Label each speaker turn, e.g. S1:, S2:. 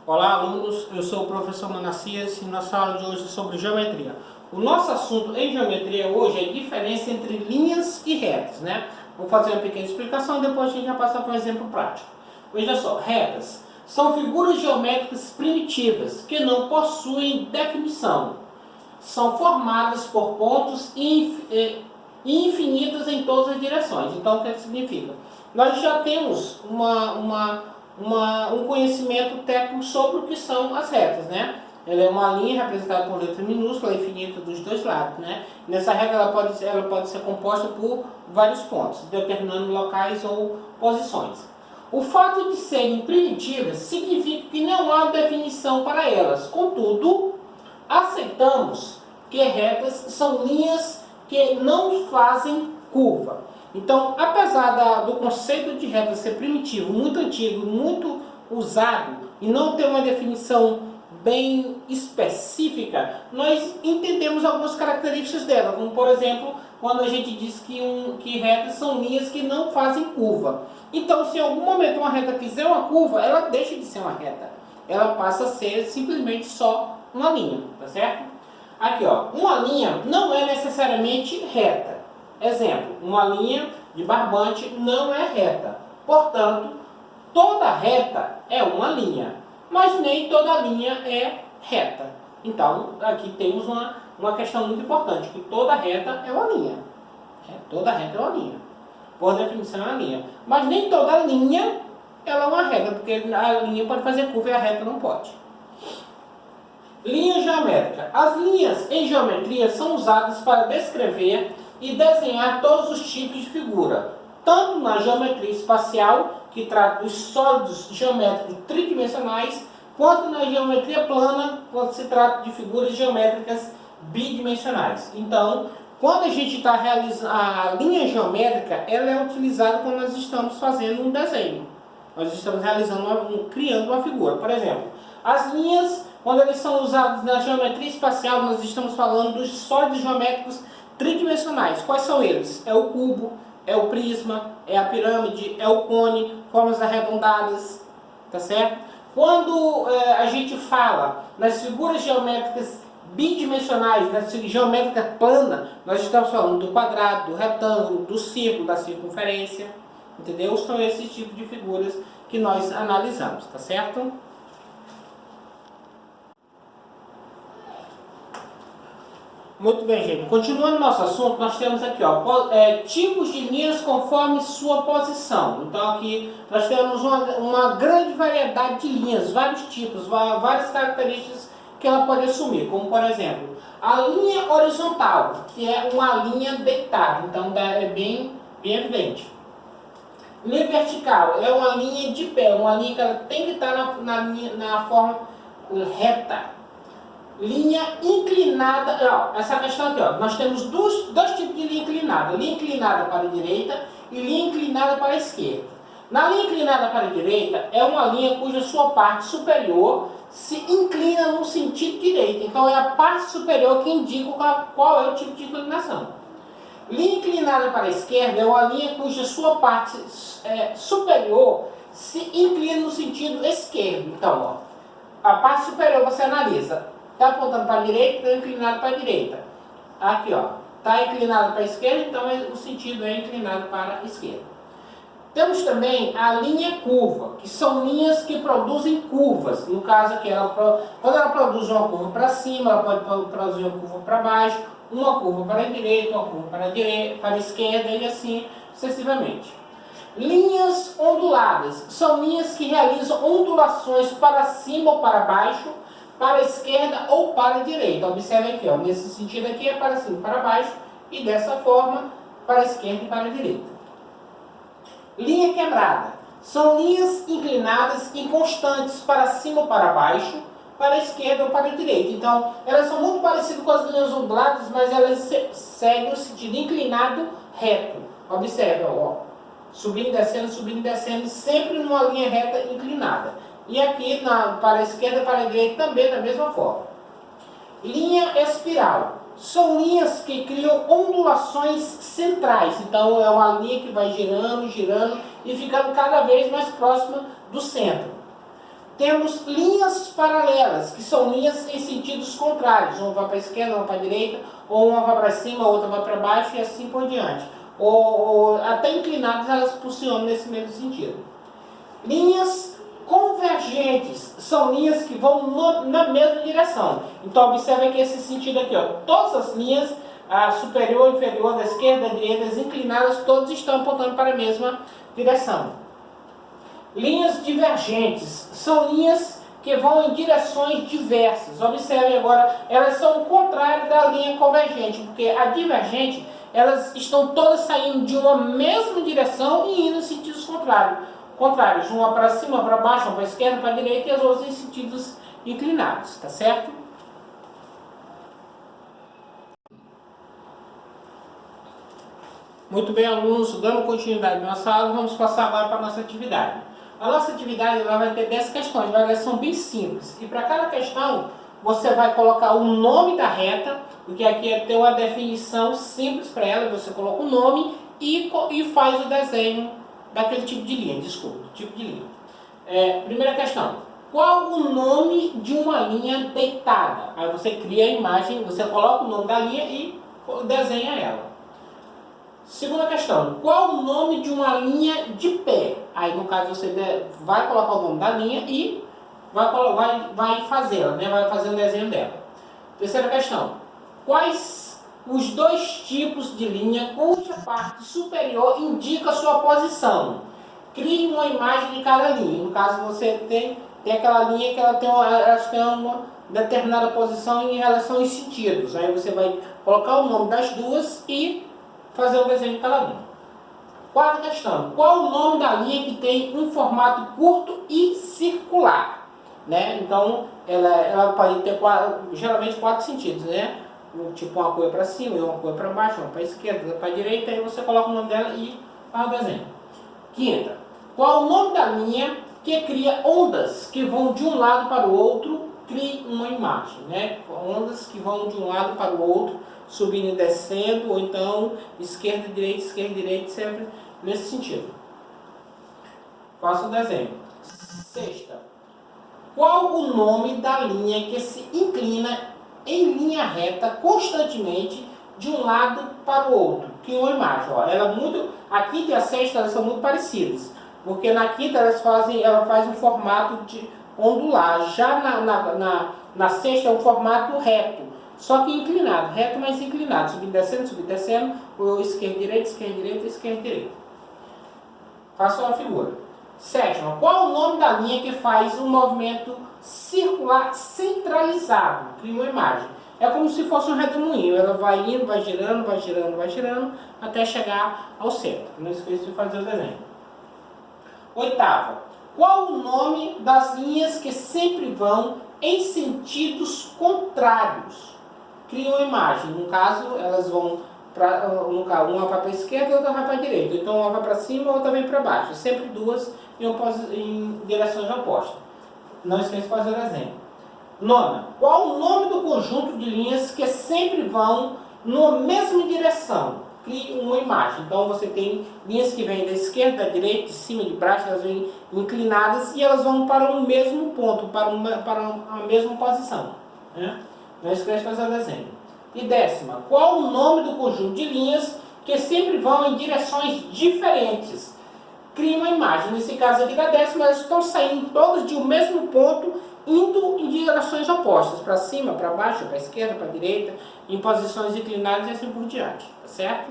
S1: Olá, alunos, eu sou o professor Manassias e nossa aula de hoje é sobre geometria. O nosso assunto em geometria hoje é a diferença entre linhas e retas, né? Vou fazer uma pequena explicação e depois a gente vai passar para um exemplo prático. Veja só, retas são figuras geométricas primitivas que não possuem definição. São formadas por pontos infinitos em todas as direções. Então, o que significa? Nós já temos um conhecimento técnico sobre o que são as retas, né? Ela é uma linha representada por letra minúscula, infinita dos dois lados, né? Nessa regra ela pode ser composta por vários pontos, determinando locais ou posições. O fato de serem primitivas significa que não há definição para elas. Contudo, aceitamos que retas são linhas que não fazem curva. Então, apesar do conceito de reta ser primitivo, muito antigo, muito usado e não ter uma definição bem específica, nós entendemos algumas características dela, como por exemplo, quando a gente diz que retas são linhas que não fazem curva. Então, se em algum momento uma reta fizer uma curva, ela deixa de ser uma reta. Ela passa a ser simplesmente só uma linha, tá certo? Aqui, ó, uma linha não é necessariamente reta. Exemplo, uma linha de barbante não é reta. Portanto, toda reta é uma linha, mas nem toda linha é reta. Então, aqui temos uma questão muito importante, que toda reta é uma linha. Toda reta é uma linha. Por definição é uma linha. Mas nem toda linha ela é uma reta, porque a linha pode fazer curva e a reta não pode. Linha geométrica. As linhas em geometria são usadas para descrever e desenhar todos os tipos de figura, tanto na geometria espacial, que trata dos sólidos geométricos tridimensionais, quanto na geometria plana, quando se trata de figuras geométricas bidimensionais. Então, quando a gente está realizando a linha geométrica, ela é utilizada quando nós estamos fazendo um desenho. Nós estamos criando uma figura. Por exemplo, as linhas, quando elas são usadas na geometria espacial, nós estamos falando dos sólidos geométricos tridimensionais. Quais são eles? É o cubo, é o prisma, é a pirâmide, é o cone, formas arredondadas, tá certo? Quando a gente fala nas figuras geométricas bidimensionais, na geométrica plana, nós estamos falando do quadrado, do retângulo, do círculo, da circunferência, entendeu? São esses tipos de figuras que nós analisamos, tá certo? Muito bem, gente. Continuando nosso assunto, nós temos aqui, ó, tipos de linhas conforme sua posição. Então aqui nós temos uma grande variedade de linhas, vários tipos, várias características que ela pode assumir, como por exemplo, a linha horizontal, que é uma linha deitada, então é bem evidente. Linha vertical é uma linha de pé, uma linha que ela tem que estar na forma reta. Linha inclinada, ó, essa questão aqui, ó, nós temos dois tipos de linha inclinada para a direita e linha inclinada para a esquerda. Na linha inclinada para a direita é uma linha cuja sua parte superior se inclina no sentido direito, então é a parte superior que indica qual é o tipo de inclinação. Linha inclinada para a esquerda é uma linha cuja sua parte superior se inclina no sentido esquerdo. Então, ó, a parte superior você analisa. Está apontando para a direita, está inclinado para a direita. Aqui, ó, está inclinado para a esquerda, então o sentido é inclinado para a esquerda. Temos também a linha curva, que são linhas que produzem curvas. No caso aqui, quando ela produz uma curva para cima, ela pode produzir uma curva para baixo, uma curva para a direita, uma curva para a esquerda e assim sucessivamente. Linhas onduladas são linhas que realizam ondulações para cima ou para baixo, para a esquerda ou para a direita. Observe aqui, ó, nesse sentido aqui é para cima e para baixo e dessa forma para a esquerda e para a direita. Linha quebrada são linhas inclinadas e constantes para cima ou para baixo, para a esquerda ou para a direita. Então, elas são muito parecidas com as linhas onduladas, mas elas seguem o sentido inclinado reto. Observe, ó, subindo e descendo, sempre numa linha reta inclinada. E aqui para a esquerda e para a direita também da mesma forma. Linha espiral. São linhas que criam ondulações centrais. Então é uma linha que vai girando, girando e ficando cada vez mais próxima do centro. Temos linhas paralelas, que são linhas em sentidos contrários. Uma vai para a esquerda, uma para a direita, ou uma vai para cima, outra vai para baixo e assim por diante. Ou até inclinadas, elas funcionam nesse mesmo sentido. Linhas convergentes são linhas que vão na mesma direção. Então observe aqui esse sentido aqui, ó. Todas as linhas, a superior, inferior, da esquerda, da direita, as inclinadas, todas estão apontando para a mesma direção. Linhas divergentes são linhas que vão em direções diversas. Observe agora, elas são o contrário da linha convergente, porque a divergente, elas estão todas saindo de uma mesma direção e indo em sentidos contrários. Uma para cima, para baixo, uma para a esquerda, para a direita e as outras em sentidos inclinados, tá certo? Muito bem, alunos, dando continuidade na nossa aula, vamos passar agora para a nossa atividade. A nossa atividade ela vai ter 10 questões, elas são bem simples. E para cada questão, você vai colocar o nome da reta, porque aqui tem uma definição simples para ela, você coloca o nome e faz o desenho daquele tipo de linha, tipo de linha. Primeira questão, qual o nome de uma linha deitada? Aí você cria a imagem, você coloca o nome da linha e desenha ela. Segunda questão, qual o nome de uma linha de pé? Aí no caso você vai colocar o nome da linha e vai fazê-la, né? Vai fazer o desenho dela. Terceira questão, quais os dois tipos de linha cuja parte superior indica a sua posição? Crie uma imagem de cada linha. No caso você tem aquela linha que ela tem uma determinada posição em relação aos sentidos. Aí você vai colocar o nome das duas e fazer o desenho de cada linha. Quarta questão, qual o nome da linha que tem um formato curto e circular? Né? Então, ela pode ter geralmente 4 sentidos, né? Tipo uma coisa para cima, uma coisa para baixo, uma para a esquerda, outra para a direita, aí você coloca o nome dela e faz o desenho. Quinta, qual o nome da linha que cria ondas que vão de um lado para o outro, crie uma imagem, né? Ondas que vão de um lado para o outro, subindo e descendo, ou então esquerda, direita, sempre nesse sentido. Faça o desenho. Sexta, qual o nome da linha que se inclina em linha reta constantemente de um lado para o outro? Cria uma imagem. Ó. A quinta e a sexta elas são muito parecidas, porque na quinta ela faz um formato de ondular, já na sexta é um formato reto. Só que inclinado, reto, mas inclinado, subindo, descendo, ou esquerda, direita. Faça uma figura. Sétima, qual o nome da linha que faz um movimento circular centralizado? Cria uma imagem. É como se fosse um redemoinho, ela vai indo, vai girando, até chegar ao centro. Não esqueça de fazer o desenho. Oitava, qual o nome das linhas que sempre vão em sentidos contrários? Cria uma imagem, no caso elas vão uma vai para a esquerda e outra vai para a direita, então uma vai para cima e outra vem para baixo, sempre duas em direções opostas. Não esqueça de fazer o desenho. Nona, qual o nome do conjunto de linhas que sempre vão na mesma direção? Crie uma imagem, então você tem linhas que vêm da esquerda, da direita, de cima, de baixo, elas vêm inclinadas e elas vão para o mesmo ponto, para a mesma posição, né? Não esqueça de fazer o desenho. E décima, qual o nome do conjunto de linhas que sempre vão em direções diferentes? Crie uma imagem. Nesse caso aqui da décima, elas estão saindo todas de um mesmo ponto, indo em direções opostas, para cima, para baixo, para a esquerda, para a direita, em posições inclinadas e assim por diante. Tá certo?